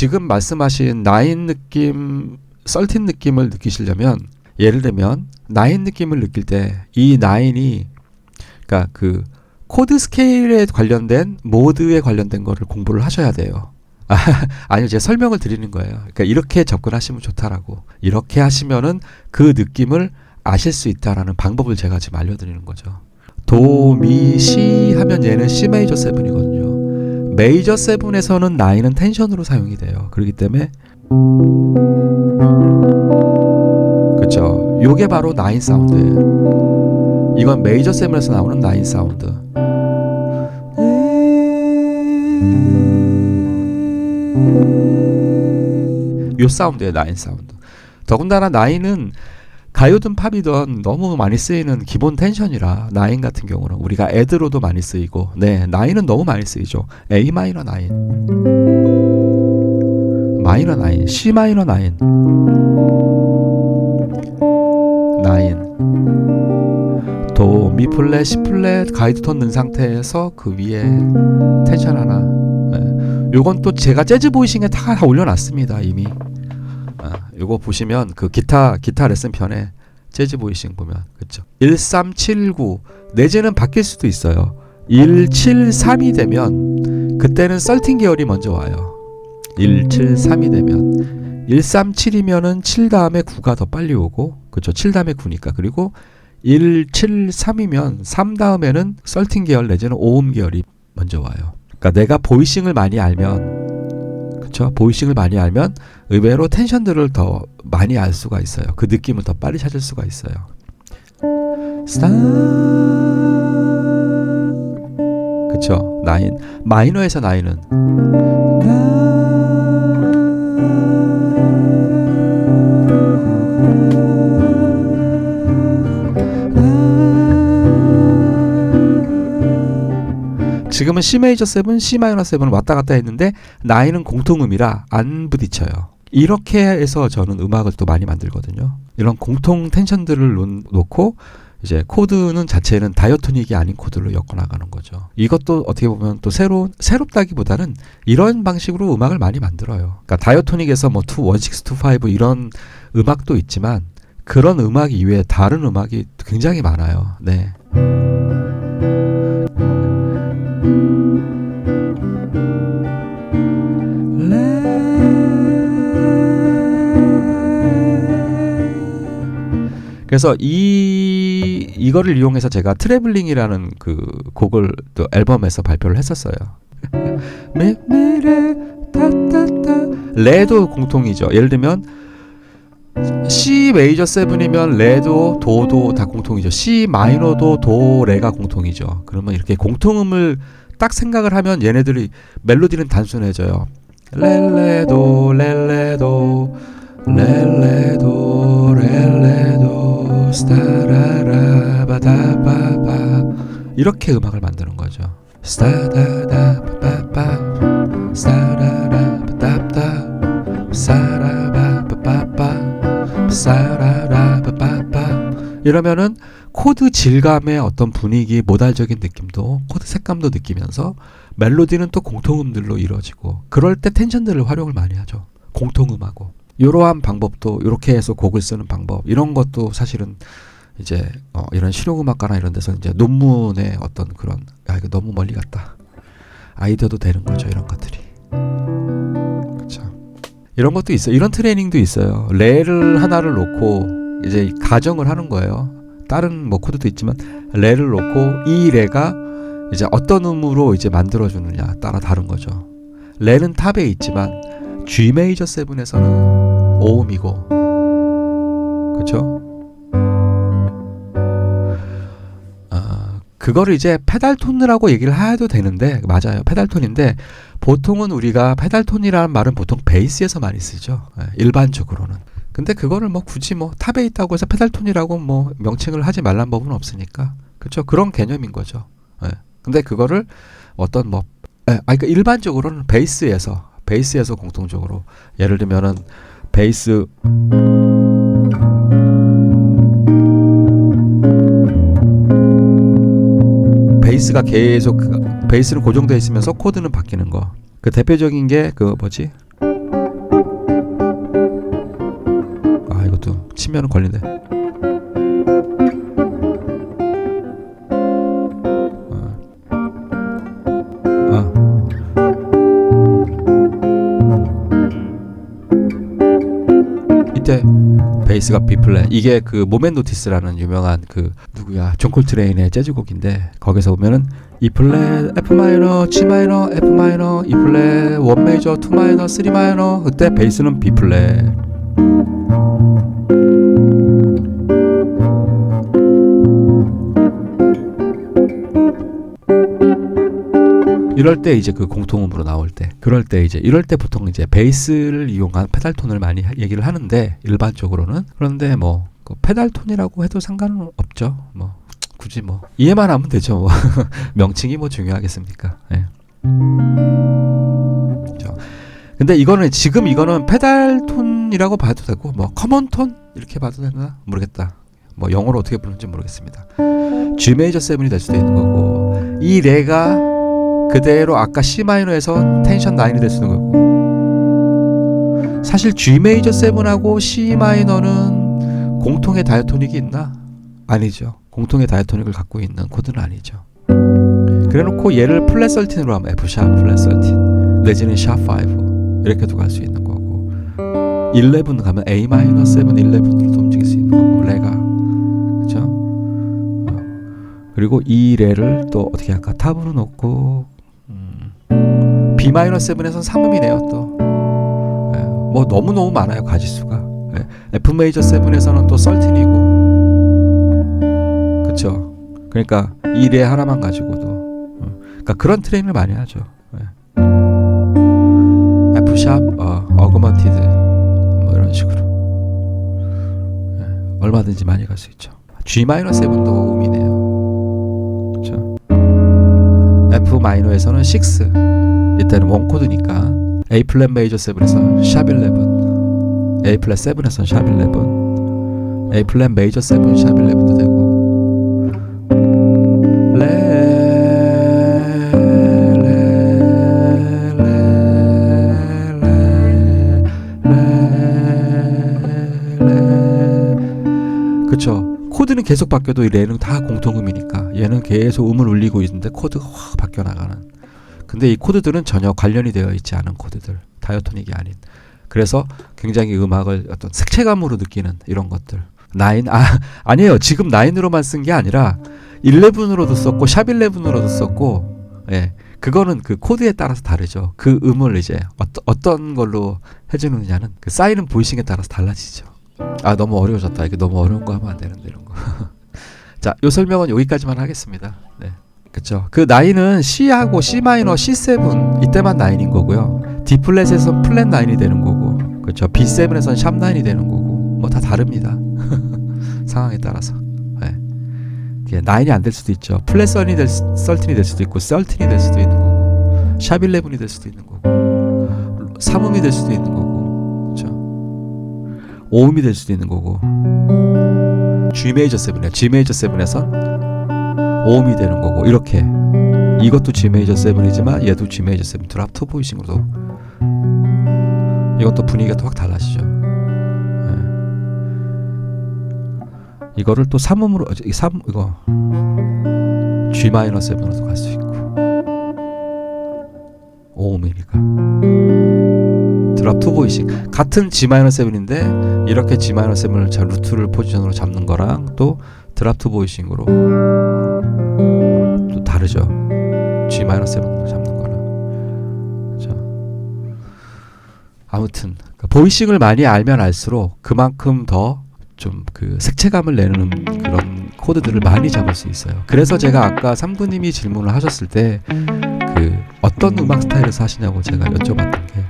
지금 말씀하신 9 느낌, 13 느낌을 느끼시려면 예를 들면 9 느낌을 느낄 때 이 9이 그러니까 그 코드 스케일에 관련된 모드에 관련된 거를 공부를 하셔야 돼요. 아니요, 제가 설명을 드리는 거예요. 그러니까 이렇게 접근하시면 좋다라고. 이렇게 하시면은 그 느낌을 아실 수 있다라는 방법을 제가 지금 알려드리는 거죠. 도, 미, 시 하면 얘는 C 메이저 7이거든요. 메이저 7에서는 9은 텐션으로 사용이 돼요. 그렇기 때문에 그쵸. 요게 바로 9 사운드예요. 이건 메이저 7에서 나오는 9 사운드. 요 사운드예요. 9 사운드. 더군다나 9은 가요든 팝이든 너무 많이 쓰이는 기본 텐션이라 9 같은 경우는 우리가 애드로도 많이 쓰이고 네 9은 너무 많이 쓰이죠. A 마이너 9 마이너 9 C 마이너 9 9 도, 미 플랫, 시 플랫 가이드 톤 넣은 상태에서 그 위에 텐션 하나 네. 요건 또 제가 재즈 보이싱에 다 올려놨습니다 이미. 요거 보시면 그 기타 레슨 편에 재즈 보이싱 보면 그쵸 1379 내지는 바뀔 수도 있어요. 173이 되면 그때는 썰팅 계열이 먼저 와요. 173이 되면 137이면은 7 다음에 9가 더 빨리 오고 그쵸 7 다음에 9니까. 그리고 173이면 3 다음에는 썰팅 계열 내지는 오음 계열이 먼저 와요. 그러니까 내가 보이싱을 많이 알면 그쵸? 보이싱을 많이 알면 의외로 텐션들을 더 많이 알 수가 있어요. 그 느낌을 더 빨리 찾을 수가 있어요. 그쵸? 9 마이너에서 9은 지금은 C 메이저 7, C 마이너 7을 왔다 갔다 했는데 9은 공통음이라 안 부딪혀요. 이렇게 해서 저는 음악을 또 많이 만들거든요. 이런 공통 텐션들을 놓고 이제 코드는 자체는 다이어토닉이 아닌 코드로 엮어나가는 거죠. 이것도 어떻게 보면 또 새롭다기보다는 이런 방식으로 음악을 많이 만들어요. 그러니까 다이어토닉에서 뭐 1625 이런 음악도 있지만 그런 음악 이외에 다른 음악이 굉장히 많아요. 네. 그래서 이거를 이용해서 제가 트래블링이라는 그 곡을 또 앨범에서 발표를 했었어요. 레도 공통이죠. 예를 들면 C 메이저 7이면 레도 도도 다 공통이죠. C 마이너도 도 레가 공통이죠. 그러면 이렇게 공통음을 딱 생각을 하면 얘네들이 멜로디는 단순해져요. 렐레도 렐레도 렐레도 렐레도 스타라라바다바바 이렇게 음악을 만드는 거죠. 스타다다바바바 스타라라바다바 사라바바바바 사라라바바바 이러면은 코드 질감의 어떤 분위기, 모달적인 느낌도 코드 색감도 느끼면서 멜로디는 또 공통음들로 이루어지고 그럴 때 텐션들을 활용을 많이 하죠. 공통음하고 이러한 방법도 이렇게 해서 곡을 쓰는 방법 이런 것도 사실은 이제 이런 실용음악가나 이런 데서 이제 논문의 어떤 그런 이거 너무 멀리 갔다 아이디어도 되는 거죠. 이런 것들이 그렇죠. 이런 것도 있어요. 이런 트레이닝도 있어요. 레를 하나를 놓고 이제 가정을 하는 거예요. 다른 뭐 코드도 있지만 레를 놓고 이 레가 이제 어떤 음으로 이제 만들어주느냐 따라 다른 거죠. 레는 탑에 있지만 G 메이저 7에서는 오음이고 그렇죠? 그거를 이제 페달톤이라고 얘기를 해도 되는데 맞아요. 페달톤인데 보통은 우리가 페달톤이라는 말은 보통 베이스에서 많이 쓰죠. 일반적으로는. 근데 그거를 뭐 굳이 뭐 탑에 있다고 해서 페달톤이라고 뭐 명칭을 하지 말란 법은 없으니까 그렇죠. 그런 개념인 거죠. 근데 그거를 어떤 뭐 그러니까 일반적으로는 베이스에서 공통적으로 예를 들면은 베이스 베이스가 계속 베이스는 고정되어 있으면서 코드는 바뀌는 거. 그 대표적인 게 그 뭐지? 치면 걸린대. 이때 베이스가 B 플랫. 이게 그 모멘 노티스라는 유명한 그 누구야 존 콜트레인의 재즈곡인데 거기서 보면은 E 플랫, F 마이너, G 마이너, F 마이너, E 플랫, 1 메이저, 2 마이너, 3 마이너. 그때 베이스는 B 플랫. 이럴 때 이제 그 공통음으로 나올 때, 그럴 때 이제 이럴 때 보통 이제 베이스를 이용한 페달 톤을 많이 얘기를 하는데 일반적으로는. 그런데 뭐 그 페달 톤이라고 해도 상관은 없죠. 뭐 굳이 뭐 이해만 하면 되죠. 뭐. 명칭이 뭐 중요하겠습니까? 네. 그렇죠. 근데 이거는 지금 이거는 페달 톤이라고 봐도 되고 뭐 커먼 톤 이렇게 봐도 되나 모르겠다. 뭐 영어로 어떻게 부르는지 모르겠습니다. G 메이저 7이 될 수도 있는 거고 이 레가 그대로 아까 C 마이너에서 텐션 9이 될 수도 있는 거고 사실 G 메이저 7하고 C 마이너는 공통의 다이아토닉이 있나? 아니죠. 공통의 다이아토닉을 갖고 있는 코드는 아니죠. 그래놓고 얘를 플랫 13으로 하면 F 샵 플랫 13 내지는 샵 5 이렇게도 갈 수 있는 거고 11 가면 A 마이너 7 11으로도 움직일 수 있는 거고 레가 그렇죠? 그리고 이 레를 또 어떻게 할까? 탑으로 놓고 B 마이너 7에선 3음이네요 또. 뭐 너무너무 많아요 가지수가. F 메이저 7에서는 또 13이고 그쵸. 그러니까 이 레 하나만 가지고도 그러니까 그런 트레이닝을 많이 하죠. F 샵 어그먼티드 뭐 이런 식으로 얼마든지 많이 갈 수 있죠. G 마이너 7도 음이네요. 그쵸. F 마이너에서는 6 이때는 원 코드니까 A 플랫 메이저 7에서 샵 11 A 플랫 7에서 샵 11 A 플랫 메이저 7 샵 11도 되고 그쵸. 코드는 계속 바뀌어도 이 레는 다 공통음이니까 얘는 계속 음을 울리고 있는데 코드가 확 바뀌어 나가는. 근데 이 코드들은 전혀 관련이 되어 있지 않은 코드들, 다이아토닉이 아닌. 그래서 굉장히 음악을 어떤 색채감으로 느끼는 이런 것들. 9 아니에요. 지금 9으로만 쓴 게 아니라 11으로도 썼고 샵 11으로도 썼고 예. 그거는 그 코드에 따라서 다르죠. 그 음을 이제 어떤 걸로 해주느냐는 그 쌓이는 보이싱에 따라서 달라지죠. 아 너무 어려워졌다. 이게 너무 어려운 거 하면 안 되는데 이런 거. 자, 요 설명은 여기까지만 하겠습니다. 네. 그쵸. 그 9은 C하고 C 마이너, C7 이때만 9인 거고요. D 플랫에선 플랫 9이 되는 거고, 그쵸. B7에선 샵 9이 되는 거고, 뭐 다 다릅니다. 상황에 따라서. 네. 9이 안 될 수도 있죠. 플랫 13이 될 수도 있고, 13이 될 수도 있는 거고, 샵 11이 될 수도 있는 거고, 3음이 될 수도 있는 거고, 그쵸. 5음이 될 수도 있는 거고, G 메이저 7이에요. G 메이저 7에선 5음이 되는 거고 이렇게 이것도 G 메이저 7이지만 얘도 G 메이저 7 드랍 2 보이싱으로 이것도 분위기가 또 확 달라지죠. 네. 이거를 또 3음으로 이거 G 마이너 7으로도 갈 수 있고 5음이니까 드랍 2 보이싱 같은 G 마이너 7인데 이렇게 G 마이너 7을 루트를 포지션으로 잡는 거랑 또 드랍 2 보이싱으로 또 다르죠. G 마이너 7로 잡는 거랑. 그렇죠. 아무튼 그러니까 보이싱을 많이 알면 알수록 그만큼 더 좀 그 색채감을 내는 그런 코드들을 많이 잡을 수 있어요. 그래서 제가 아까 삼구님이 질문을 하셨을 때 그 어떤 음악 스타일에서 하시냐고 제가 여쭤봤던 게